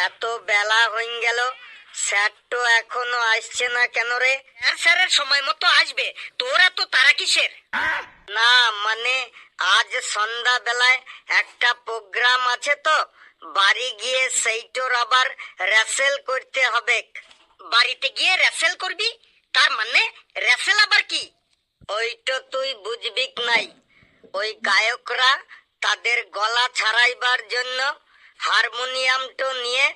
এত বেলা হয়ে গেল, স্যার তো এখনো আসছে না কেন রে? স্যারের সময় মতো আসবে, তোরা তো তারা কিসের? না মানে আজ সন্ধ্যা বেলায় একটা প্রোগ্রাম আছে তো, বাড়ি গিয়ে সেইটোর আবার রেসেল করতে হবে। বাড়িতে গিয়ে রেসেল করবি? তার মানে রেসেল আবার কি? ওইটা তুই বুঝবি নাই। ওই গায়করা তাদের গলা ছাড়াইবার জন্য হারমোনিয়ামটো নিয়ে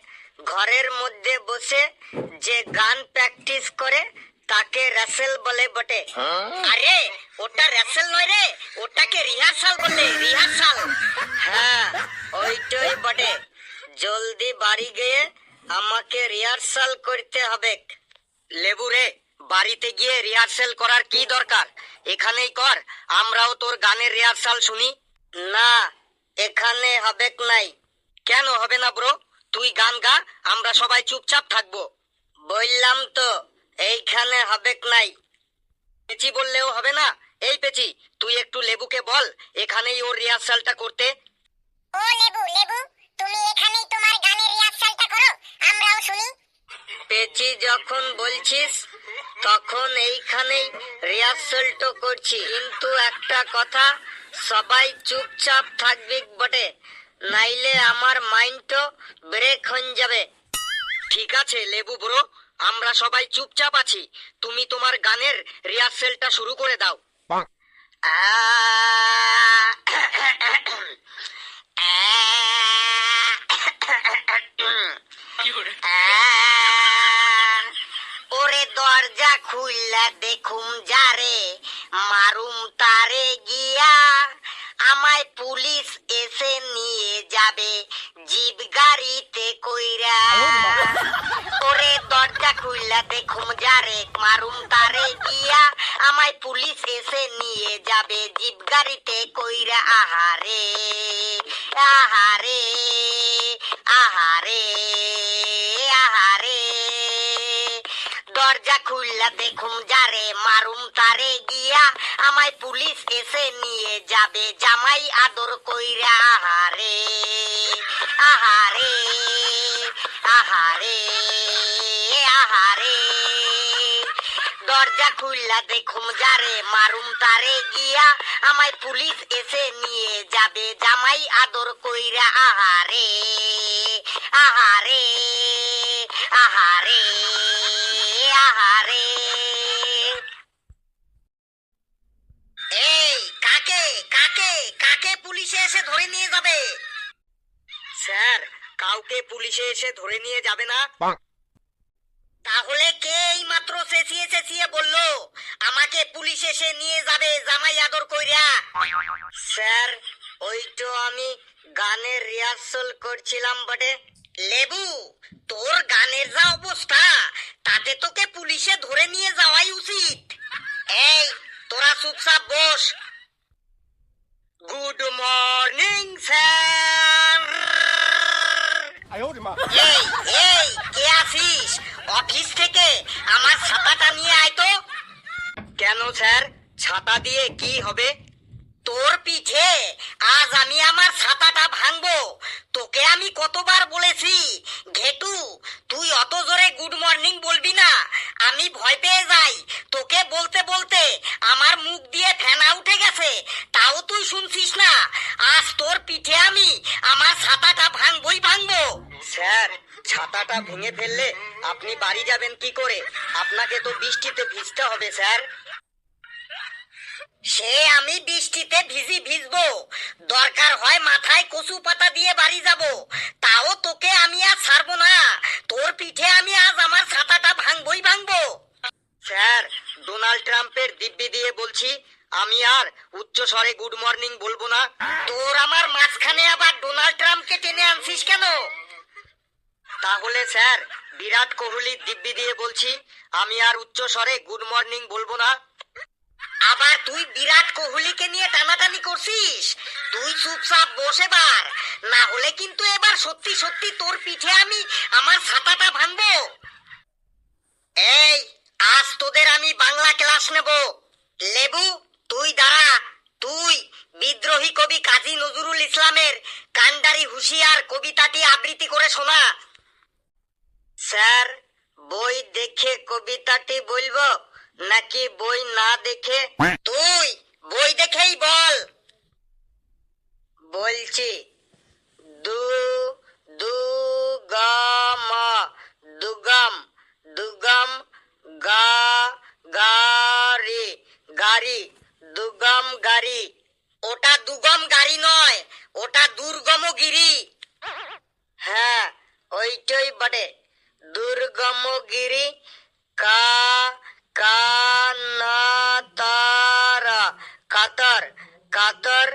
ঘরের মধ্যে বসে যে গান প্র্যাকটিস করে তাকে রেসেল বলে বটে। আরে ওটা রেসেল নয় রে, ওটাকে রিহার্সাল বলে, রিহার্সাল। হ্যাঁ ওইটাই বটে। জলদি বাড়ি গিয়ে আমাকে রিহার্সাল করতে হবে। লেবু রে, বাড়িতে গিয়ে রিহার্সাল করার কি দরকার? এখানেই কর, আমরাও তোর গানের রিহার্সাল শুনি। না, এখানে হবে নাই। কেন হবে না ব্রো? তুই গান গা, আমরা সবাই চুপচাপ থাকবো। বললাম তো এইখানে হবে নাই। পেচি বললেও হবে না? এই পেচি, তুই একটু লেবুকে বল এখানেই ওর রিহার্সালটা করতে। ও লেবু, লেবু তুমি এখানেই তোমার গানের রিহার্সালটা করো, আমরাও শুনি। পেচি যখন বলছিস তখন এইখানেই রিহার্সালটা করছি, কিন্তু একটা কথা, সবাই চুপচাপ থাকবি বটে, নাইলে আমার মাইন্ডটা ব্রেক হয়ে যাবে। ঠিক আছে লেবু ব্রো, আমরা সবাই চুপচাপ আছি, তুমি তোমার গানের রিহার্সালটা শুরু করে দাও। ওরে দরজা খুললা দেখুম যারে, মারুম তারে গিয়া, আমায় পুলিশ এসে নিয়ে যাবে জিপ গাড়িতে কইরা। ওরে দরজা খুললা দেখুম যারে, মারুম তারে গিয়া, আমায় পুলিশ এসে নিয়ে যাবে জিপ গাড়িতে কইরা। আহারে আহারে আহারে আহারে, দরজা খুললা দেখুম যারে, মারুম তারে গিয়া, আমায় পুলিশ এসে নিয়ে যাবে জামাই আদর কইরা। আহারে আহারে আহারে আহারে, দরজা খুললা দেখুম যারে, মারুম তারে গিয়া, আমায় পুলিশ এসে নিয়ে যাবে জামাই আদর কইরা। আহারে আহারে আহারে আহারে। এই কাকে কাকে কাকে পুলিশে এসে ধরে নিয়ে যাবে? স্যার, কাউকে পুলিশে এসে ধরে নিয়ে যাবে না। তাহলে কে এই মাত্র চেঁচিয়ে চেঁচিয়ে বললো আমাকে পুলিশ এসে নিয়ে যাবে জামাই আদর কইরা? স্যার, ওই তো আমি গানের রিহার্সাল করছিলাম বটে। লেবু, তোর গানের যা অবস্থা, তাতে তোকে পুলিশে ধরে নিয়ে যাওয়াই উচিত। এই তোরা চুপচাপ বস। Good morning sir. এই এই কে আছিস? অফিস থেকে আমার ছাতাটা নিয়ে আয় তো। কেন স্যার, ছাতা দিয়ে কি হবে? তোর পিঠে আজ আমি আমার ছাতাটা ভাঙবো। তোকে আমি কতবার বলেছি ঘেটু, তুই অত জোরে গুড মর্নিং বলবি না, আমি ভয় পেয়ে যাই। তোকে বলতে বলতে আমার মুখ দিয়ে ফেনা উঠে গেছে, তাও তুই শুনছিস না। আজ তোর পিঠে আমি আমার ছাতাটা ভাঙবই ভাঙবো। স্যার, ছাতাটা ভেঙে ফেললে আপনি বাড়ি যাবেন কি করে? আপনাকে তো বৃষ্টিতে ভিজতে হবে স্যার। সে আমি বৃষ্টিতে ভিজবো, দরকার হয় মাথায় কচু পাতা দিয়ে বাড়ি যাব, তাও তোকে আমি আর ছাড়বো না। তোর পিঠে আমি আজ আমার ছাতাটা ভাঙবই ভাঙবো। স্যার, ডোনাল্ড ট্রাম্পের দিব্যি দিয়ে বলছি, আমি আর উচ্চ স্বরে গুড মর্নিং বলবো না। তোর আমার মাঝখানে আবার ডোনাল্ড ট্রাম্পকে টেনে আনছিস কেন? তাহলে স্যার, বিরাট কোহলির দিব্যি দিয়ে বলছি, আমি আর উচ্চ স্বরে গুড মর্নিং বলবো না। আবার তুই বিরাট কোহলিকে নিয়ে টানাটানি করছিস? তুই চুপচাপ বসে বার, না হলে কিন্তু এবার সত্যি সত্যি তোর পিঠে আমি আমার ছাতাটা ভাঙবো। এই আজ তোদের আমি বাংলা ক্লাস নেব। লেবু, তুই দাঁড়া, তুই বিদ্রোহী কবি কাজী নজরুল ইসলামের কান্ডারি হুঁশিয়ার কবিতাটি আবৃত্তি করে শোনা। স্যার, বই দেখে কবিতাটি বলবো নাকি বই না দেখে? তুই বই দেখেই বল। বলছি, দু দুগম দুগম দুগম গা গাড়ি গাড়ি দুগম গাড়ি। ওটা দুগম গাড়ি নয়, ওটা দুর্গমগিরি। হ্যাঁ, ওইটাই বটে, দুর্গমগিরি। কা কানাতারা কাতর কাতর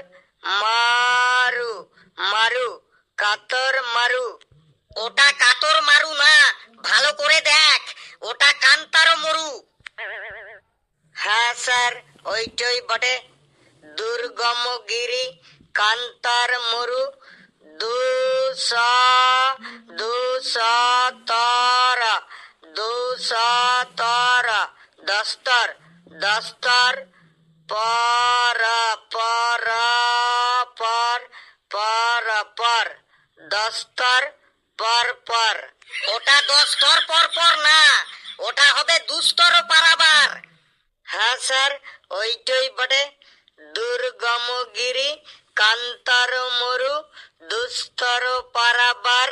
মারু মারু কাতর মারু। ওটা কাতর মারু না, ভালো করে দেখ, ওটা কান্তার মরু। হ্যাঁ স্যার, ওইটাই বটে, দুর্গমগিরি কান্তার মরু। দুসতরা দুসতরা দস্তর দস্তর পর পর পর পর পর দস্তর পর পর। ওটা দস্তর পর পর না, ওটা হবে দুস্তর পারাবার। হ্যাঁ স্যার, ওইটাই বটে, দুর্গমগিরি কান্তার মরু দুস্তর পারাবার।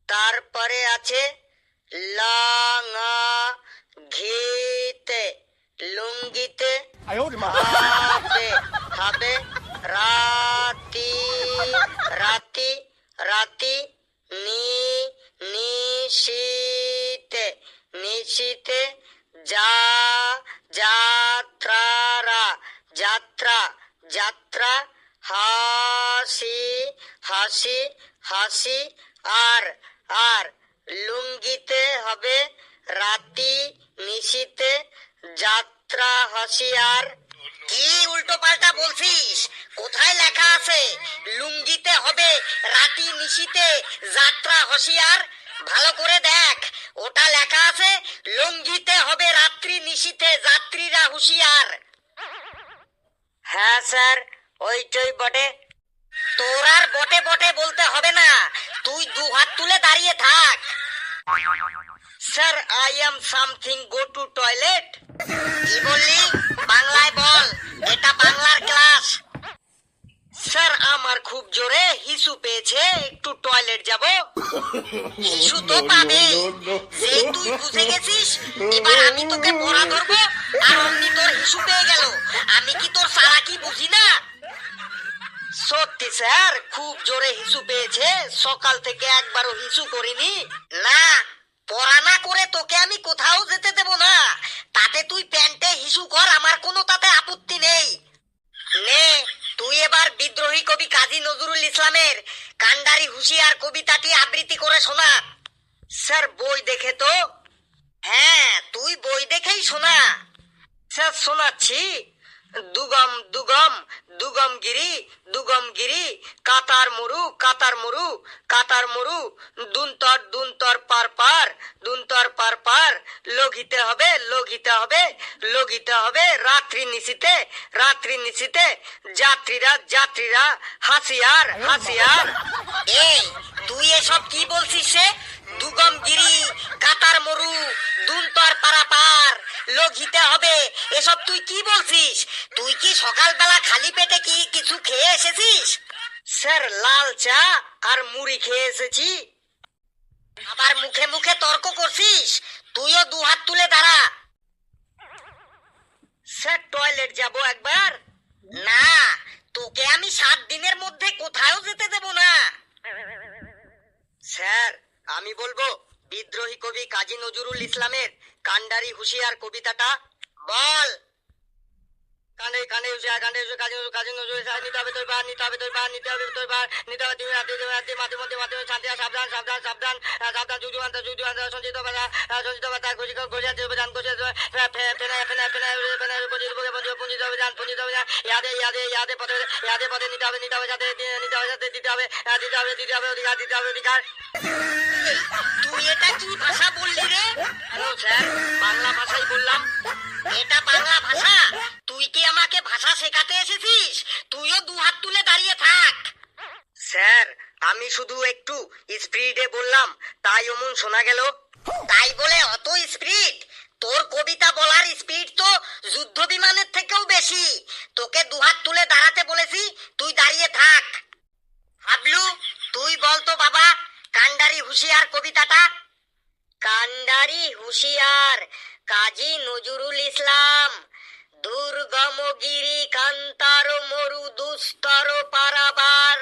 তারপরে আছে লাঙা ঘিতে লুঙ্গিতে হবে হবে রাতি রাতি রাতি নিশিতে নিশিতে যাত্রারা যাত্রা যাত্রা। হাসি হাসি হাসি আর আর লুঙ্গিতে হবে রাতি নিশিতে যাত্রা হাসিয়ার। কি উল্টো পাল্টা বলছিস? কোথায় লেখা আছে লুঙ্গিতে হবে রাতি নিশিতে যাত্রা হুঁশিয়ার? ভালো করে দেখ, ওটা লেখা আছে লুঙ্গিতে হবে রাত্রি নিশিতে যাত্রীরা হুঁশিয়ার। হ্যাঁ স্যার, ওইটাই বটে। তোর আর বটে বটে বলতে হবে না, তুই দু হাত তুলে দাঁড়িয়ে থাক। Sir, I am something, go to toilet. কি বললি? বাংলায় বল, এটা বাংলার ক্লাস। স্যার, আমার খুব জোরে হিসু পেয়েছে, একটু টয়লেট যাব। হিসু তো পাবে, যে তুই বুঝে গেছিস। এবার আমি তোকে পড়া ধরবো আর অমনি তোর হিসু পেয়ে গেল। আমি কি তোর সারা কি বুঝি না? সত্যি স্যার, খুব জোরে হিসু পেয়েছে, সকাল থেকে একবারও হিসু করিনি। না, পড়া না করে তোকে আমি কোথাও যেতে দেব না। তাতে তুই প্যান্টে হিসু কর, আমার কোনো তাতে আপত্তি নেই। নে, তুই এবার বিদ্রোহী কবি কাজী নজরুল ইসলামের কান্ডারি হুঁশিয়ার কবিতাটি আবৃত্তি করে শোনা। স্যার, বই দেখে তো? হ্যাঁ, তুই বই দেখেই শোনা। স্যার, শোনাচ্ছি। দুগম দুগম দুগমগিরি দুগমগিরি কাতার মরু কাতার মরু কাতার মরু দুন্তর দুন্তর পার পার দুন্তর পার পার লঘিতে হবে লঘিতে হবে লঘিতে হবে রাত্রি নিশিতে যাত্রীরা যাত্রীরা হাসিয়ার হাসিয়ার। এই, তুই এসব কি বলছিস রে? দুগমগিরি কাতার মরু দুন্তর পারাপার লঘিতে হবে, এসব তুই কি বলছিস? তুই কি সকালবেলা খালি পেটে কি কিছু খেয়ে এসেছিস? স্যার, লাল চা আর মুড়ি খেয়ে এসেছি। আবার মুখে মুখে তর্ক করছিস? তুইও দু হাত তুলে দাঁড়া। স্যার, টয়লেট যাব একবার। না, তোকে আমি 7 দিনের মধ্যে কোথাও যেতে দেব না। স্যার, আমি বলবো বিদ্রোহী কবি কাজী নজরুল ইসলামের কান্ডারি হুঁশিয়ার কবিতাটা। বল। কানে কানে হুঁশিয়ার কানে কাজী কাজী নজরুল ইসলাম। নিতে হবে তোর বার, নিতে হবে তোর বার, নিতে হবে তোর বার, নিতে হবে তুমি রাতে মাঝে মধ্যে মাঝে শান্তি সাবধান সাবধান সাবধান সাবধান যুজুয়ান্ত সঞ্চিত বাধা সঞ্চিত বাধা ঘোষিত ঘোষিত অভিযান ঘোষিত ফেনা ফেনা ফেনা ফেনা পুঁজিত পুঁজিত অভিযান পুঁজিত অভিযান ইয়াদে ইয়াদে ইয়াদে পদে নিতে হবে যাতে নিতে হবে যাতে দিতে হবে অধিকার দিতে হবে অধিকার। এই, তুই এটা কি ভাষা বললি রে? হ্যালো স্যার, বাংলা ভাষাই বললাম। এটা বাংলা ভাষা? তুই কি আমাকে ভাষা শেখাতে এসেছিস? তুইও দু হাত তুলে দাঁড়িয়ে থাক। স্যার, আমি শুধু একটু স্পিডে বললাম, তাই অমন শোনা গেল। তাই বলে অত স্পিড? তোর কবিতা বলার স্পিড তো যুদ্ধ বিমানের থেকেও বেশি। তোকে দু হাত তুলে দাঁড়াতে বলেছি, তুই দাঁড়িয়ে থাক। হাবলু, তুই বলতো বাবা কান্ডারি হুঁশিয়ার কবিতাটা। কান্ডারি হুঁশিয়ার, কাজী নজরুল ইসলাম। দুর্গম গিরি কান্তার মরু দুস্তর পারাবার,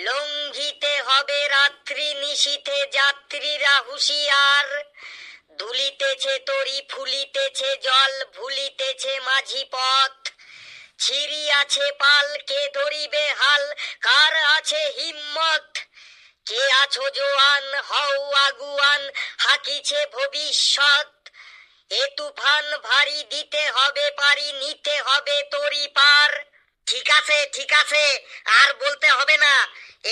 লঙ্ঘিতে হবে রাত্রি নিশীথে যাত্রীরা হুঁশিয়ার। দুলিতেছে তরি ফুলিতেছে জল ভুলিতেছে মাঝি পথ, ছিড়িয়াছে পাল কে ধরিবে হাল কার আছে হিম্মত। কে আছো জোয়ান হও আগুয়ান হাকিছে ভবিষ্যৎ, এ তুফান ভারী দিতে হবে পারি নিতে হবে তরি পার। ঠিক আছে ঠিক আছে, আর বলতে হবে না।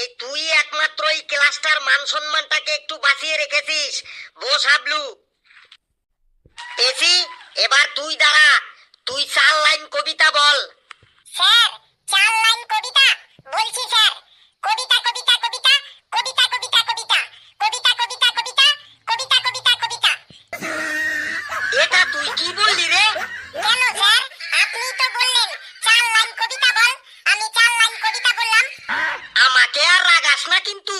এই তুই একমাত্র এই ক্লাসটার মান সম্মানটাকে একটু বাঁচিয়ে রেখেছিস। বস হাবলু। পেশি, এবার তুই দাঁড়া। তুই 4 লাইন কবিতা বল। স্যার 4 লাইন কবিতা বলছি স্যার। কবিতা কবিতা কবিতা কবিতা কবিতা কবিতা কবিতা কবিতা কবিতা কবিতা কবিতা কবিতা। এটা তুই কি বললি রে? কেন স্যার, আপনি তো বললেন 4 লাইন কবিতা বল, আমি 4 লাইন কবিতা বললাম। আমাকে আর রাগাস না কিন্তু।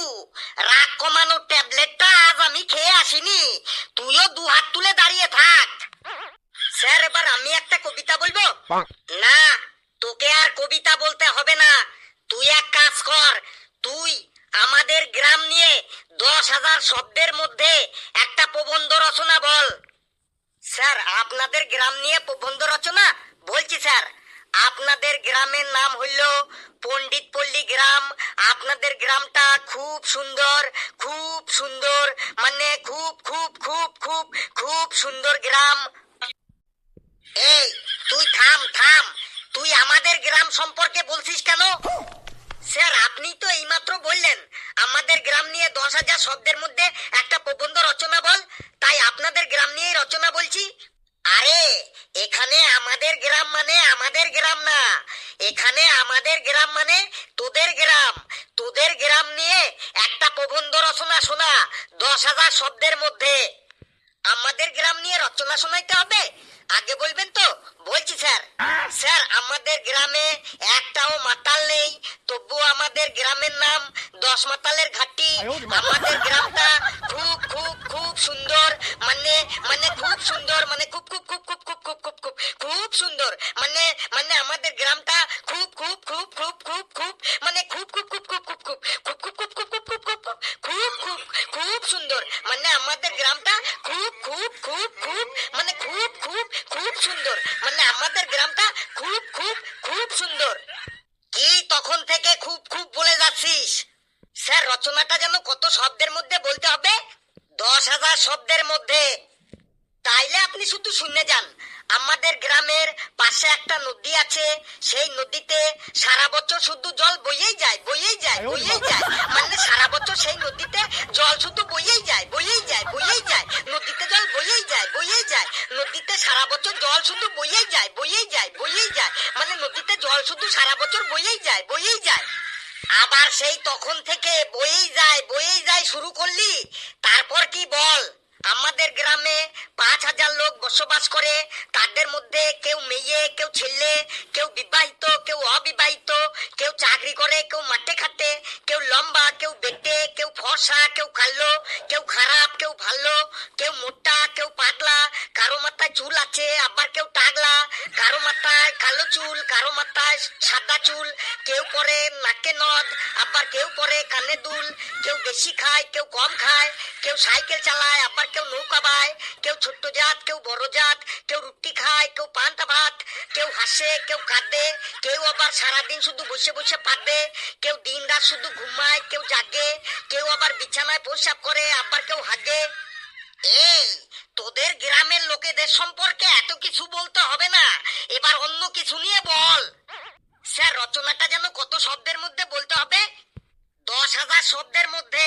রাগ কমানোর ট্যাবলেটটা আজ আমি খেয়ে আসিনি। তুইও দু হাত তুলে দাঁড়িয়ে থাক। স্যার, এবার আমি একটা কবিতা বলবো। না, তোকে আর কবিতা বলতে হবে না। তুই এক কাজ কর, তুই আমাদের গ্রাম নিয়ে 10,000 শব্দের মধ্যে একটা প্রবন্ধ রচনা বল। স্যার, আপনাদের গ্রাম নিয়ে প্রবন্ধ রচনা বলছি স্যার। আপনাদের গ্রামের নাম হইল পণ্ডিতপল্লী গ্রাম। আপনাদের গ্রামটা খুব সুন্দর, খুব সুন্দর, মানে খুব খুব খুব খুব খুব সুন্দর গ্রাম। এই, তুই থাম থাম। তুই আমাদের গ্রাম সম্পর্কে বলছিস কেন? স্যার, আপনি তো এইমাত্র বললেন আমাদের গ্রাম নিয়ে 10,000 শব্দের মধ্যে একটা প্রবন্ধ রচনা বল, তাই আপনাদের গ্রাম নিয়েই রচনা বলছি। আরে, এখানে আমাদের গ্রাম মানে আমাদের গ্রাম না। এখানে আমাদের গ্রাম মানে তোদের গ্রাম। তোদের গ্রাম নিয়ে একটা প্রবন্ধ রচনা শোনা 10,000 শব্দের মধ্যে। আমাদের গ্রাম নিয়ে রচনা শোনাইতে হবে? আগে বলবেন তো? বলছি স্যার। স্যার, আমাদের গ্রামে একটাও মাতাল নেই, তবুও আমাদের গ্রামের নাম 10 মাতালের ঘাটি। আমাদের গ্রামটা খুব খুব খুব সুন্দর, মানে মানে খুব সুন্দর, মানে খুব খুব খুব খুব খুব খুব খুব খুব খুব সুন্দর, মানে মানে আমাদের গ্রামটা খুব খুব খুব খুব খুব খুব মানে খুব খুব খুব খুব খুব খুব খুব খুব খুব খুব খুব খুব খুব খুব খুব খুব সুন্দর, মানে আমাদের গ্রামটা খুব খুব খুব খুব মানে খুব খুব খুব সুন্দর, মানে আমাদের গ্রামটা খুব খুব খুব সুন্দর। কি তখন থেকে খুব খুব বলে যাচ্ছিস? স্যার, রচনাটা যেন কত শব্দের মধ্যে বলতে হবে? 10,000 শব্দের মধ্যে। তাইলে আপনি শুধু শুনে যান। আমাদের গ্রামের পাশে একটা নদী আছে, সেই নদীতে সারা বছর শুধু জল বইয়েই যায় বইয়েই যায় বইয়েই যায়, মানে সারা বছর সেই নদীতে জল শুধু বইয়েই যায় বইয়েই যায় বইয়েই যায়, নদীতে জল বইয়েই যায় বইয়েই যায়, নদীতে সারা বছর জল শুধু বইয়েই যায় বইয়েই যায় বইয়েই যায়, মানে নদীতে জল শুধু সারা বছর বইয়েই যায় বইয়েই যায়। আবার সেই তখন থেকে বইয়েই যায় শুরু করলি, তারপর কি বল? আমাদের গ্রামে 5,000 লোক বসবাস করে। তাদের মধ্যে কেউ মেয়ে, কেউ ছেলে, কেউ বিবাহিত, কেউ অবিবাহিত, কেউ চাকরি করে, কেউ মাঠে খাটে, কেউ লম্বা, কেউ বেটে, কেউ ফর্সা, কেউ কালো, কেউ খারাপ, কেউ ভালো, কেউ মোটা, কেউ পাতলা, কারো মাথায় চুল আছে, আবার কেউ টাগলা, কারো মাথায় কালো চুল, কারো মাথায় সাদা চুল, কেউ পরে নাকে নদ, আবার কেউ পরে কানে দুল, কেউ বেশি খায়, কেউ কম খায়, কেউ সাইকেল চালায়, আবার কেউ নৌকা বায়, কেউ ছোট্ট জাত, কেউ বড় জাত, কেউ রুটি খায়, কেউ পান্তা ভাত, কেউ হাসে, কেউ কাঁদে, কেউ আবার সারাদিন শুধু বসে বসে পাবে, কেউ দিন রাত শুধু ঘুমায়, কেউ জাগে, কেউ আবার বিছানায় প্রসাব করে, আবার কেউ হাগে। এই, তোদের গ্রামের লোকেদের সম্পর্কে এত কিছু বলতে হবে না, এবার অন্য কিছু নিয়ে বল। স্যার, রচনাটা যেন কত শব্দের মধ্যে বলতে হবে? 10,000 শব্দের মধ্যে।